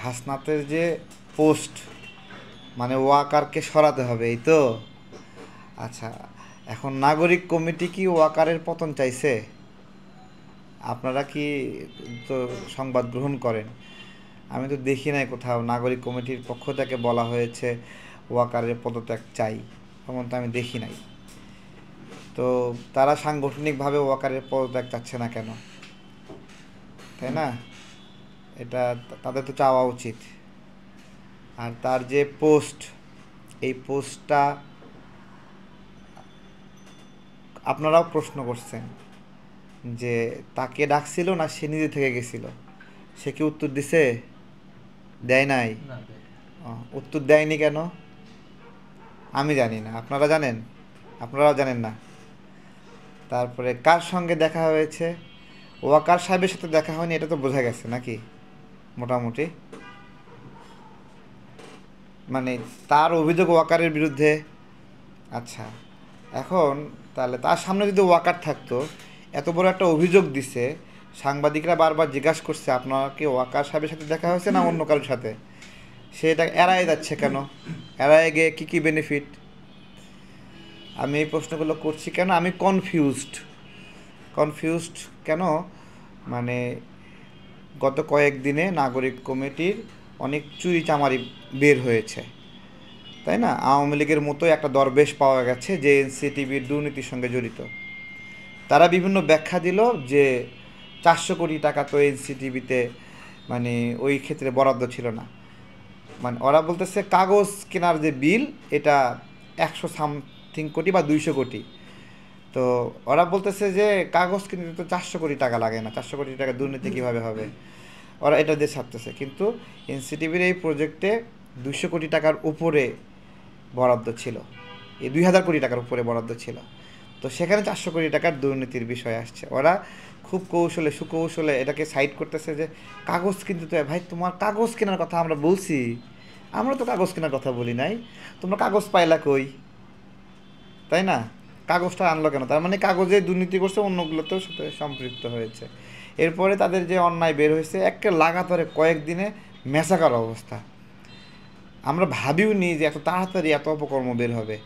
হাসনাতের যে পোস্ট মানে ওয়াকারকে সরাতে হবে, এই তো? আচ্ছা, এখন নাগরিক কমিটি কি ওয়াকারের পতন চাইছে? আপনারা কি তো সংবাদ গ্রহণ করেন, আমি তো দেখি নাই কোথাও নাগরিক কমিটির পক্ষ থেকে বলা হয়েছে ওয়াকারের পদত্যাগ চাই, এমন তো আমি দেখি নাই। তো তারা সাংগঠনিকভাবে ওয়াকারের পদত্যাগ চাচ্ছে না কেন, তাই না? এটা তাদের তো চাওয়া উচিত। আর তার যে পোস্ট, এই পোস্টটা আপনারাও প্রশ্ন করছেন যে তাকে ডাকছিল না সে নিজে থেকে গেছিল, সে কি উত্তর দিছে? দেয় নাই। উত্তর দেয়নি কেন? আমি জানি না, আপনারা জানেন? আপনারাও জানেন না। তারপরে কার সঙ্গে দেখা হয়েছে? ওয়াকার সাহেবের সাথে দেখা হয়নি, এটা তো বোঝা গেছে নাকি মোটামুটি। মানে তার অভিযোগ ওয়াকারের বিরুদ্ধে। আচ্ছা, এখন তাহলে তার সামনে যদি ওয়াকার থাকতো, এত বড় একটা অভিযোগ দিছে, সাংবাদিকরা বারবার জিজ্ঞাসা করছে আপনার কি ওয়াকার সাহেবের সাথে দেখা হয়েছে না অন্য কারোর সাথে, সে এটা এড়ায় যাচ্ছে কেন? এড়ায় গিয়ে কী কী বেনিফিট? আমি এই প্রশ্নগুলো করছি কেন, আমি কনফিউজড কেন? মানে গত কয়েকদিনে নাগরিক কমিটির অনেক চুরি চামারি বের হয়েছে, তাই না? আওয়ামী লীগের মতোই একটা দরবেশ পাওয়া গেছে যে এনসিটিভির দুর্নীতির সঙ্গে জড়িত। তারা বিভিন্ন ব্যাখ্যা দিল যে 400 কোটি টাকা তো এনসিটিভিতে মানে ওই ক্ষেত্রে বরাদ্দ ছিল না। মানে ওরা বলতেছে কাগজ কেনার যে বিল, এটা 100 সামথিং কোটি বা 200 কোটি। তো ওরা বলতেছে যে কাগজ কিনতে তো 400 কোটি টাকা লাগে না, 400 কোটি টাকা দুর্নীতি কীভাবে হবে? ওরা এটা দিয়ে ছাপতেছে, কিন্তু এনসিটিভির এই প্রজেক্টে 200 কোটি টাকার উপরে বরাদ্দ ছিল, এই 2000 কোটি টাকার উপরে বরাদ্দ ছিল। তো সেখানে 400 কোটি টাকার দুর্নীতির বিষয় আসছে। ওরা খুব সুকৌশলে এটাকে সাইড করতেছে যে কাগজ কিনতে তো, ভাই তোমার কাগজ কেনার কথা আমরা বলছি, আমরা তো কাগজ কেনার কথা বলি নাই, তোমরা কাগজ পাইলা কই, তাই না? কাগজটা আনলো কেন? তার মানে কাগজে দুর্নীতি করছে, অন্যগুলোতেও সাথে সম্পৃক্ত হয়েছে। এরপরে তাদের যে অন্যায় বের হয়েছে, একটা লাগাতারে কয়েকদিনে মেসাকার অবস্থা, আমরা ভাবিও নি যে এত তাড়াতাড়ি এত অপকর্ম বের হবে।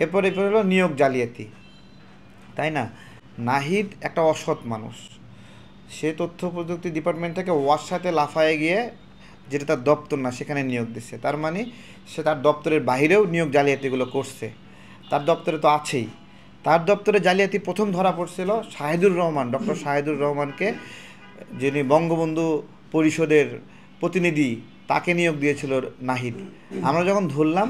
এরপর হলো নিয়োগ জালিয়াতি, তাই না? নাহিদ একটা অসৎ মানুষ, সে তথ্য প্রযুক্তি ডিপার্টমেন্ট থেকে ওয়ার সাথে লাফায়ে গিয়ে যেটা তার দপ্তর না সেখানে নিয়োগ দিচ্ছে, তার মানে সে তার দপ্তরের বাইরেও নিয়োগ জালিয়াতিগুলো করছে। তার দপ্তরে তো আছেই। তার দপ্তরে জালিয়াতি প্রথম ধরা পড়ছিল শাহিদুর রহমান, ডক্টর শাহিদুর রহমানকে, যিনি বঙ্গবন্ধু পরিষদের প্রতিনিধি, তাকে নিয়োগ দিয়েছিল নাহিদ। আমরা যখন ধরলাম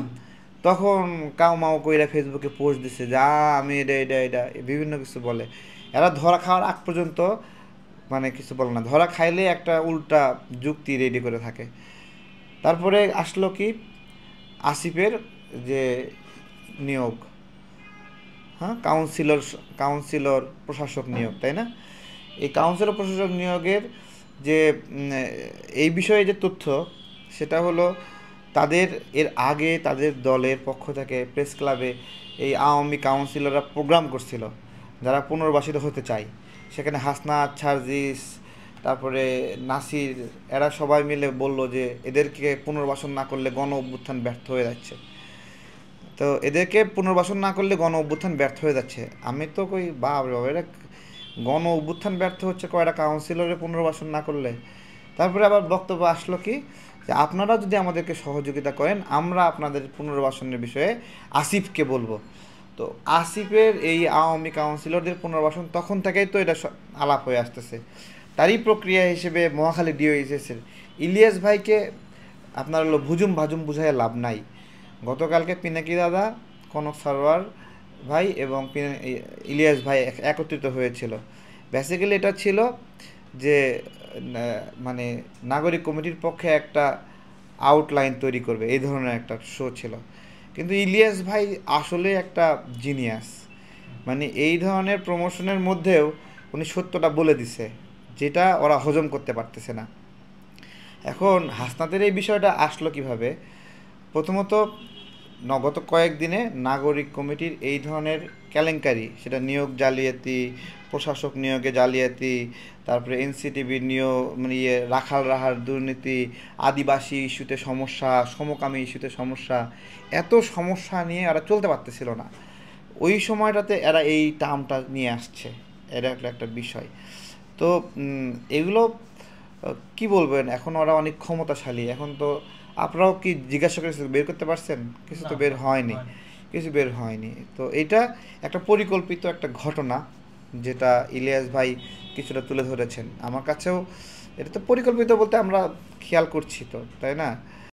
তখন কাউ মাও কইরা ফেসবুকে পোস্ট দিছে যা আমি এটা বিভিন্ন কিছু বলে। এরা ধরা খাওয়ার আগ পর্যন্ত মানে কিছু বলে না, ধরা খাইলে একটা উল্টা যুক্তি রেডি করে থাকে। তারপরে আসলো কি আসিফের যে নিয়োগ, হ্যাঁ, কাউন্সিলর প্রশাসক নিয়োগ, তাই না? এই কাউন্সিলর প্রশাসক নিয়োগের যে এই বিষয়ে যে তথ্য, সেটা হলো তাদের এর আগে তাদের দলের পক্ষ থেকে প্রেস ক্লাবে এই আওয়ামী কাউন্সিলররা প্রোগ্রাম করছিল যারা পুনর্বাসিত হতে চায়। সেখানে হাসনাত, সার্জিস, তারপরে নাসির, এরা সবাই মিলে বলল যে এদেরকে পুনর্বাসন না করলে গণ অভ্যুত্থান ব্যর্থ হয়ে যাচ্ছে। তো এদেরকে পুনর্বাসন না করলে গণ অভ্যুত্থান ব্যর্থ হয়ে যাচ্ছে। আমি তো কই বাবা, এরা গণ অভ্যুত্থান ব্যর্থ হচ্ছে কয়টা কাউন্সিলরের পুনর্বাসন না করলে। তারপরে আবার বক্তব্য আসলো কি যে আপনারা যদি আমাদেরকে সহযোগিতা করেন আমরা আপনাদের পুনর্বাসনের বিষয়ে আসিফকে বলবো। তো আসিফের এই আওয়ামী কাউন্সিলরদের পুনর্বাসন তখন থেকেই তো এটা আলাপ হয়ে আসতেছে। তারই প্রক্রিয়া হিসেবে মহাখালী ডিওএইচএসের ইলিয়াস ভাইকে আপনার হলো ভুজুম ভাজুম বুঝায় লাভ নাই। গতকালকে পিনাকি দাদা, কনক সারোয়ার ভাই এবং ইলিয়াস ভাই একত্রিত হয়েছিল। বেসিক্যালি এটা ছিল যে মানে নাগরিক কমিটির পক্ষে একটা আউটলাইন তৈরি করবে, এই ধরনের একটা শো ছিল। কিন্তু ইলিয়াস ভাই আসলে একটা জিনিয়াস, মানে এই ধরনের প্রমোশনের মধ্যেও উনি সত্যটা বলে দিছে, যেটা ওরা হজম করতে পারতেছে না। এখন হাসনাতের এই বিষয়টা আসলো কিভাবে? প্রথমত গত কয়েকদিনে নাগরিক কমিটির এই ধরনের কেলেঙ্কারি, সেটা নিয়োগ জালিয়াতি, প্রশাসক নিয়োগে জালিয়াতি, তারপরে এনসিটিভির নিয়োগ মানে রাখাল রাহার দুর্নীতি, আদিবাসী ইস্যুতে সমস্যা, সমকামী ইস্যুতে সমস্যা, এত সমস্যা নিয়ে এরা চলতে পারতেছিল না। ওই সময়টাতে এরা এই টার্মটা নিয়ে আসছে, এটা একটা বিষয়। তো এগুলো কি বলবেন, এখন ওরা অনেক ক্ষমতাশালী। এখন তো আপনারাও কি জিজ্ঞাসা করেছেন, বের করতে পারছেন? কিছু তো বের হয়নি, কিছু বের হয়নি। তো এটা একটা পরিকল্পিত একটা ঘটনা, যেটা ইলিয়াস ভাই কিছুটা তুলে ধরেছেন। আমার কাছেও এটা তো পরিকল্পিত বলতে আমরা খেয়াল করছি তো, তাই না?